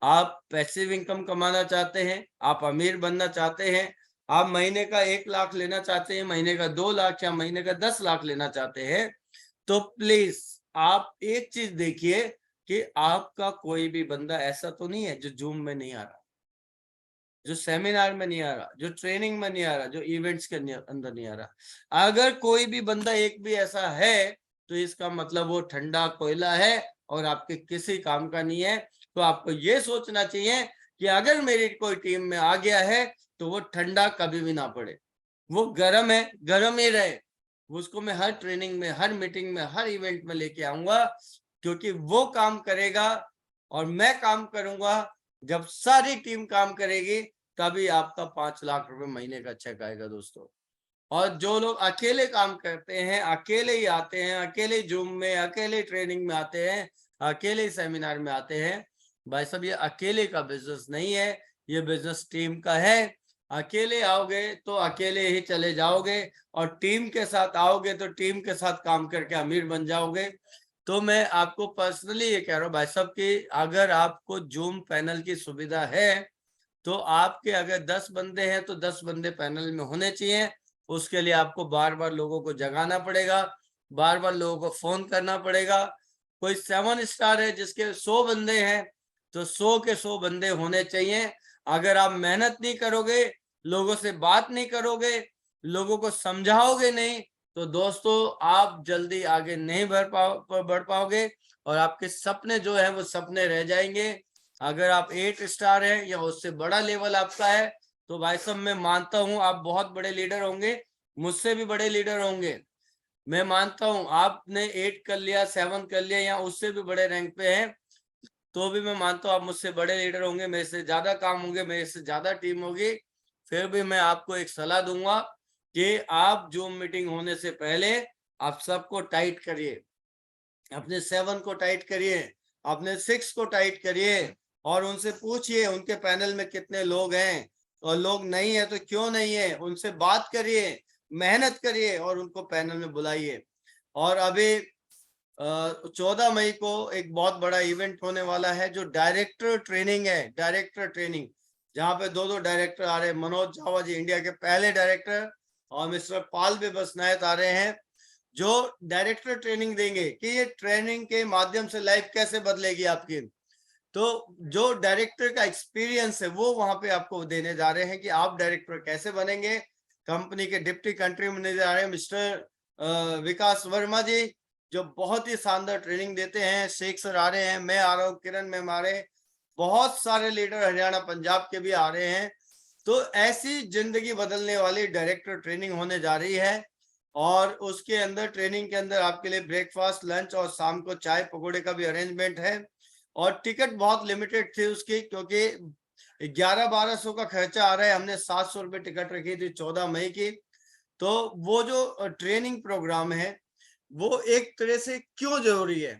आप पैसिव इनकम कमाना चाहते हैं, आप अमीर बनना चाहते हैं, आप महीने का 1 लाख लेना चाहते हैं, महीने का 2 लाख या महीने का 10 लाख लेना चाहते हैं, तो प्लीज आप एक चीज देखिए कि आपका कोई भी बंदा ऐसा तो नहीं है जो जूम में नहीं आ रहा, जो सेमिनार में नहीं आ रहा, जो ट्रेनिंग में नहीं आ रहा, जो इवेंट्स के अंदर नहीं आ रहा। अगर कोई भी बंदा एक भी ऐसा है, तो इसका मतलब वो ठंडा कोयला है और आपके किसी काम का नहीं है। तो आपको ये सोचना चाहिए कि अगर मेरी कोई टीम में आ गया है, तो वो ठंडा कभी भी ना पड़े, वो गर्म है, गर्म ही रहे। उसको मैं हर ट्रेनिंग में, हर मीटिंग में, हर इवेंट में लेके आऊंगा, क्योंकि वो काम करेगा और मैं काम करूंगा। जब सारी टीम काम करेगी, तभी आपका 5 लाख रुपए महीने का चेक आएगा दोस्तों। और जो लोग अकेले काम करते हैं, अकेले ही आते हैं, अकेले जूम में, अकेले ट्रेनिंग में आते हैं, अकेले सेमिनार में आते हैं, भाई साहब, ये अकेले का बिजनेस नहीं है, ये बिजनेस टीम का है। अकेले आओगे तो अकेले ही चले जाओगे, और टीम के साथ आओगे तो टीम के साथ काम करके अमीर बन जाओगे। तो मैं आपको पर्सनली ये कह रहा हूँ भाई साहब कि अगर आपको जूम पैनल की सुविधा है, तो आपके अगर 10 बंदे हैं तो 10 बंदे पैनल में होने चाहिए। उसके लिए आपको बार बार लोगों को जगाना पड़ेगा, बार बार लोगों को फोन करना पड़ेगा। कोई 7 स्टार है जिसके 100 बंदे हैं, तो 100 के 100 बंदे होने चाहिए। अगर आप मेहनत नहीं करोगे, लोगों से बात नहीं करोगे, लोगों को समझाओगे नहीं, तो दोस्तों आप जल्दी आगे नहीं बढ़ पाओगे, और आपके सपने जो है वो सपने रह जाएंगे। अगर आप 8 स्टार है या उससे बड़ा लेवल आपका है, तो भाई साहब मैं मानता हूं आप बहुत बड़े लीडर होंगे, मुझसे भी बड़े लीडर होंगे। मैं मानता हूं आपने 8 कर लिया, 7 कर लिया, या उससे भी बड़े रैंक पे हैं, तो भी मैं मानता हूं आप मुझसे बड़े लीडर होंगे, मेरे से ज्यादा काम होंगे, मेरे से ज्यादा टीम होगी। फिर भी मैं आपको एक सलाह दूंगा कि आप जूम मीटिंग होने से पहले आप सबको टाइट करिए, अपने 7 को टाइट करिए, अपने 6 को टाइट करिए, और उनसे पूछिए उनके पैनल में कितने लोग हैं, और लोग नहीं है तो क्यों नहीं है, उनसे बात करिए, मेहनत करिए, और उनको पैनल में बुलाइए। और अभी 14 मई को एक बहुत बड़ा इवेंट होने वाला है जो डायरेक्टर ट्रेनिंग है, डायरेक्टर ट्रेनिंग, जहाँ पे 2 डायरेक्टर आ रहे हैं। मनोज झावा जी इंडिया के पहले डायरेक्टर, और मिस्टर पाल भी बसनायत आ रहे हैं, जो डायरेक्टर ट्रेनिंग देंगे कि ये ट्रेनिंग के माध्यम से लाइफ कैसे बदलेगी आपकी। तो जो डायरेक्टर का एक्सपीरियंस है वो वहां पे आपको देने जा रहे हैं कि आप डायरेक्टर कैसे बनेंगे। कंपनी के डिप्टी कंट्री मैनेजर आ रहे हैं मिस्टर विकास वर्मा जी, जो बहुत ही शानदार ट्रेनिंग देते हैं। शेख सर आ रहे हैं, मैं आ रहा हूँ, किरण मैम आ रहे हैं, बहुत सारे लीडर हरियाणा पंजाब के भी आ रहे हैं। तो ऐसी जिंदगी बदलने वाली डायरेक्टर ट्रेनिंग होने जा रही है, और उसके अंदर ट्रेनिंग के अंदर आपके लिए ब्रेकफास्ट, लंच और शाम को चाय पकौड़े का भी अरेंजमेंट है। और टिकट बहुत लिमिटेड थी उसकी, क्योंकि 11-1200 का खर्चा आ रहा है, हमने 700 रुपये टिकट रखी थी 14 मई की। तो वो जो ट्रेनिंग प्रोग्राम है वो एक तरह से क्यों जरूरी है,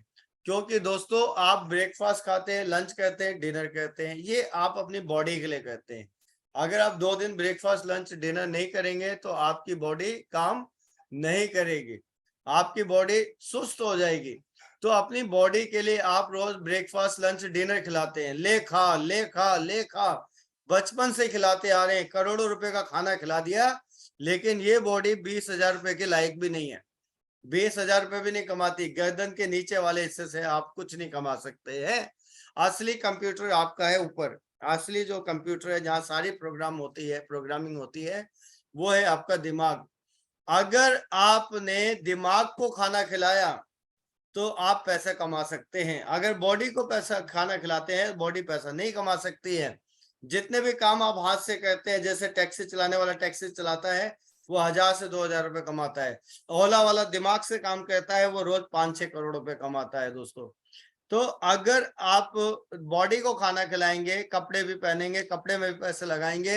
क्योंकि दोस्तों आप ब्रेकफास्ट खाते हैं, लंच करते हैं, डिनर करते हैं, ये आप अपनी बॉडी के लिए करते हैं। अगर आप 2 दिन ब्रेकफास्ट लंच डिनर नहीं करेंगे तो आपकी बॉडी काम नहीं करेगी, आपकी बॉडी सुस्त हो जाएगी। तो अपनी बॉडी के लिए आप रोज ब्रेकफास्ट लंच डिनर खिलाते हैं, ले खा ले खा ले खा, बचपन से खिलाते आ रहे हैं, करोड़ों रुपए का खाना खिला दिया, लेकिन ये बॉडी 20,000 रुपए के लायक भी नहीं है। 20,000 रुपए भी नहीं कमाती। गर्दन के नीचे वाले हिस्से से आप कुछ नहीं कमा सकते हैं। असली कंप्यूटर आपका है ऊपर, असली जो कंप्यूटर है जहां सारी प्रोग्रामिंग होती है, वो है आपका दिमाग। अगर आपने दिमाग को खाना खिलाया तो आप पैसा कमा सकते हैं। अगर बॉडी को पैसा खाना खिलाते हैं, बॉडी पैसा नहीं कमा सकती है। जितने भी काम आप हाथ से करते हैं, जैसे टैक्सी चलाने वाला टैक्सी चलाता है, वो 1,000 से 2,000 रुपए कमाता है। ओला वाला दिमाग से काम करता है, वो रोज 5-6 करोड़ रुपए कमाता है दोस्तों। तो अगर आप बॉडी को खाना खिलाएंगे, कपड़े भी पहनेंगे, कपड़े में भी पैसे लगाएंगे,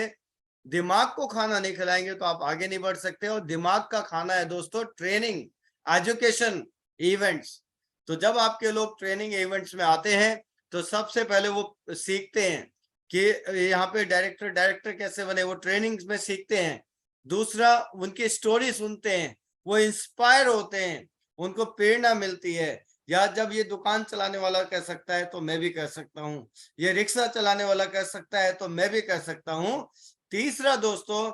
दिमाग को खाना नहीं खिलाएंगे तो आप आगे नहीं बढ़ सकते। और दिमाग का खाना है दोस्तों ट्रेनिंग, एजुकेशन, इवेंट्स। तो जब आपके लोग ट्रेनिंग इवेंट्स में आते हैं तो सबसे पहले वो सीखते हैं कि यहाँ पे डायरेक्टर कैसे बने, वो ट्रेनिंग्स में सीखते हैं। दूसरा, उनकी स्टोरी सुनते हैं, वो इंस्पायर होते हैं, उनको प्रेरणा मिलती है। या जब ये दुकान चलाने वाला कर सकता है तो मैं भी कर सकता हूँ, ये रिक्शा चलाने वाला कर सकता है तो मैं भी कर सकता हूँ। तीसरा दोस्तों,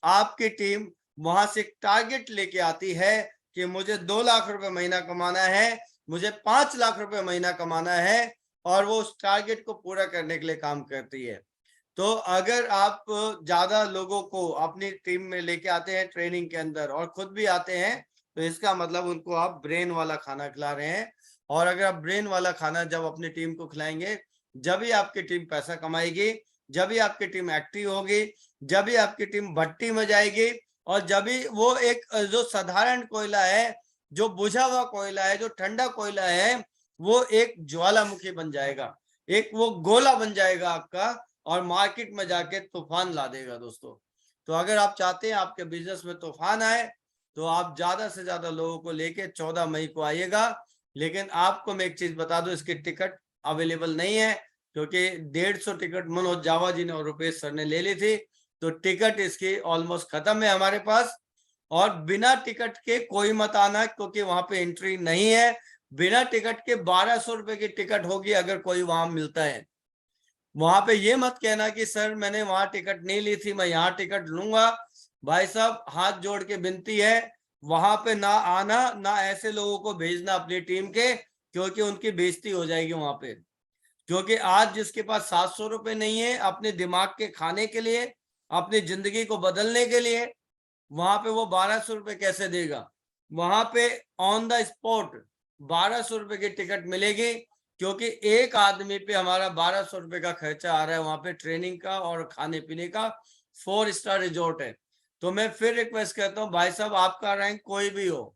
आपकी टीम वहां से एक टारगेट लेके आती है कि मुझे 2 लाख रुपए महीना कमाना है, मुझे 5 लाख रुपए महीना कमाना है, और वो उस टारगेट को पूरा करने के लिए काम करती है। तो अगर आप ज्यादा लोगों को अपनी टीम में लेके आते हैं ट्रेनिंग के अंदर और खुद भी आते हैं, तो इसका मतलब उनको आप ब्रेन वाला खाना खिला रहे हैं। और अगर आप ब्रेन वाला खाना जब अपनी टीम को खिलाएंगे, जब भी आपकी टीम पैसा कमाएगी, जब भी आपकी टीम एक्टिव होगी, जब भी आपकी टीम भट्टी में जाएगी, और जब भी वो एक जो साधारण कोयला है, जो बुझा हुआ कोयला है, जो ठंडा कोयला है, वो एक ज्वालामुखी बन जाएगा, एक वो गोला बन जाएगा आपका, और मार्केट में जाके तूफान ला देगा दोस्तों। तो अगर आप चाहते हैं आपके बिजनेस में तूफान आए, तो आप ज्यादा से ज्यादा लोगों को लेके 14 मई को आइएगा। लेकिन आपको मैं एक चीज बता दूं, इसकी टिकट अवेलेबल नहीं है, क्योंकि 150 टिकट मनोज जावा जी ने और रुपेश सर ने ले ली थी। तो टिकट इसकी ऑलमोस्ट खत्म है हमारे पास। और बिना टिकट के कोई मत आना, क्योंकि वहां पे एंट्री नहीं है। बिना टिकट के 1,200 रुपए की टिकट होगी अगर कोई वहां मिलता है। वहां पे ये मत कहना कि सर मैंने वहां टिकट नहीं ली थी, मैं यहाँ टिकट लूंगा। भाई साहब, हाथ जोड़ के विनती है, वहां पे ना आना, ना ऐसे लोगों को भेजना अपनी टीम के, क्योंकि उनकी बेइज्जती हो जाएगी वहां पे। क्योंकि आज जिसके पास 700 रुपए नहीं है अपने दिमाग के खाने के लिए, अपनी जिंदगी को बदलने के लिए, वहां पे वो 1,200 रुपए कैसे देगा? वहां पे ऑन द स्पॉट 1,200 रुपए की टिकट मिलेगी, क्योंकि एक आदमी पे हमारा 1,200 रुपए का खर्चा आ रहा है वहां पे ट्रेनिंग का और खाने पीने का। 4 स्टार रिजॉर्ट है। तो मैं फिर रिक्वेस्ट करता हूँ, भाई साहब आपका रैंक कोई भी हो,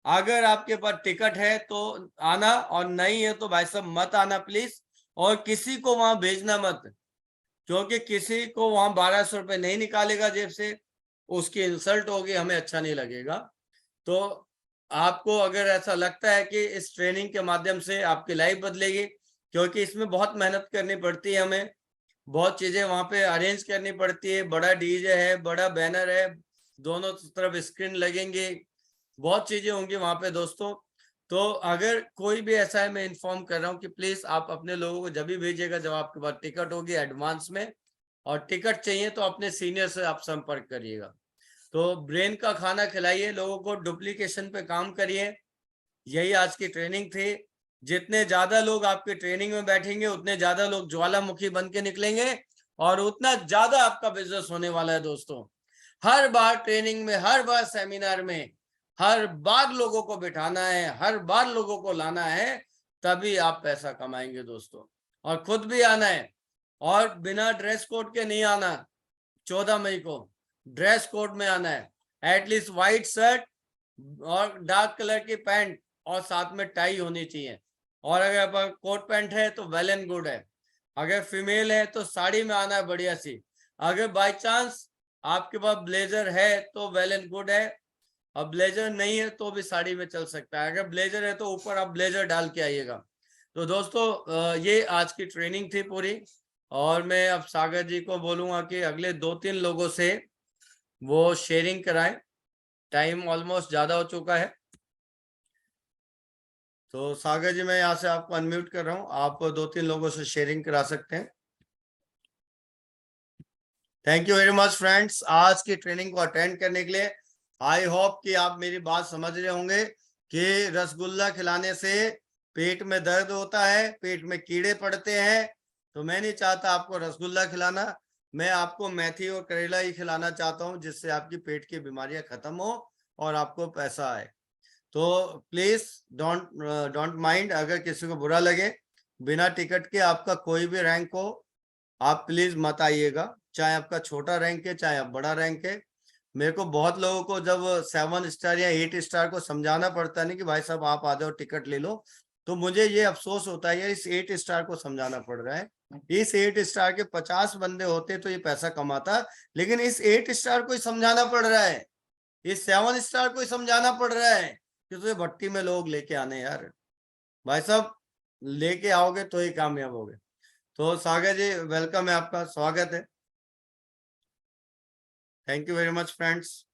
अगर आपके पास टिकट है तो आना, और नहीं है तो भाई साहब मत आना प्लीज। और किसी को वहां भेजना मत, क्योंकि किसी को वहां 1,200 रुपए नहीं निकालेगा जेब से, उसकी इंसल्ट होगी, हमें अच्छा नहीं लगेगा। तो आपको अगर ऐसा लगता है कि इस ट्रेनिंग के माध्यम से आपकी लाइफ बदलेगी, क्योंकि इसमें बहुत मेहनत करनी पड़ती है, हमें बहुत चीजें वहां पे अरेंज करनी पड़ती है। बड़ा डीजे है, बड़ा बैनर है, दोनों तरफ स्क्रीन लगेंगे, बहुत चीजें होंगी वहां पे दोस्तों। तो अगर कोई भी ऐसा है, मैं इन्फॉर्म कर रहा हूँ कि प्लीज आप अपने लोगों को जब भी भेजिएगा जब आपके पास टिकट होगी एडवांस में, और टिकट चाहिए तो अपने सीनियर से आप संपर्क करिएगा। तो ब्रेन का खाना खिलाइए लोगों को, डुप्लीकेशन पे काम करिए। यही आज की ट्रेनिंग थी। जितने ज्यादा लोग आपके ट्रेनिंग में बैठेंगे, उतने ज्यादा लोग ज्वालामुखी बन के निकलेंगे, और उतना ज्यादा आपका बिजनेस होने वाला है दोस्तों। हर बार ट्रेनिंग में, हर बार सेमिनार में, हर बार लोगों को बिठाना है, हर बार लोगों को लाना है, तभी आप पैसा कमाएंगे दोस्तों। और खुद भी आना है, और बिना ड्रेस कोड के नहीं आना। 14 मई को ड्रेस कोड में आना है, एटलीस्ट व्हाइट शर्ट और डार्क कलर की पैंट, और साथ में टाई होनी चाहिए। और अगर कोट पैंट है तो वेल एंड गुड है। अगर फीमेल है तो साड़ी में आना है बढ़िया सी। अगर बाय चांस आपके पास ब्लेजर है तो वेल एंड गुड है, और ब्लेजर नहीं है तो भी साड़ी में चल सकता है। अगर ब्लेजर है तो ऊपर आप ब्लेजर डाल के आइएगा। तो दोस्तों ये आज की ट्रेनिंग थी पूरी। और मैं अब सागर जी को बोलूंगा कि अगले 2-3 लोगों से वो शेयरिंग कराएं। टाइम ऑलमोस्ट ज्यादा हो चुका है। तो सागर जी, मैं यहाँ से आपको अनम्यूट कर रहा हूँ, आप 2-3 लोगों से शेयरिंग करा सकते हैं। Thank you very much friends, आज की ट्रेनिंग को अटेंड करने के लिए। आई होप कि आप मेरी बात समझ रहे होंगे कि रसगुल्ला खिलाने से पेट में दर्द होता है, पेट में कीड़े पड़ते हैं। तो मैं नहीं चाहता आपको रसगुल्ला खिलाना, मैं आपको मेथी और करेला ही खिलाना चाहता हूँ, जिससे आपकी पेट की बीमारियां खत्म हो और आपको पैसा आए। तो प्लीज डोंट माइंड अगर किसी को बुरा लगे। बिना टिकट के आपका कोई भी रैंक हो, आप प्लीज मत आइएगा, चाहे आपका छोटा रैंक है चाहे आप बड़ा रैंक है। मेरे को बहुत लोगों को जब 7 स्टार या 8 स्टार को समझाना पड़ता है ना कि भाई साहब आप आ जाओ टिकट ले लो, तो मुझे ये अफसोस होता है यार, इस 8 स्टार को समझाना पड़ रहा है। इस 8 स्टार के 50 बंदे होते तो ये पैसा कमाता, लेकिन इस 8 स्टार को ही समझाना पड़ रहा है, इस 7 स्टार को ही समझाना पड़ रहा है कि तुझे भट्टी में लोग लेके आने यार। भाई साहब लेके आओगे तो ही कामयाब होगे। तो सागर जी वेलकम है, आपका स्वागत है। Thank you very much friends.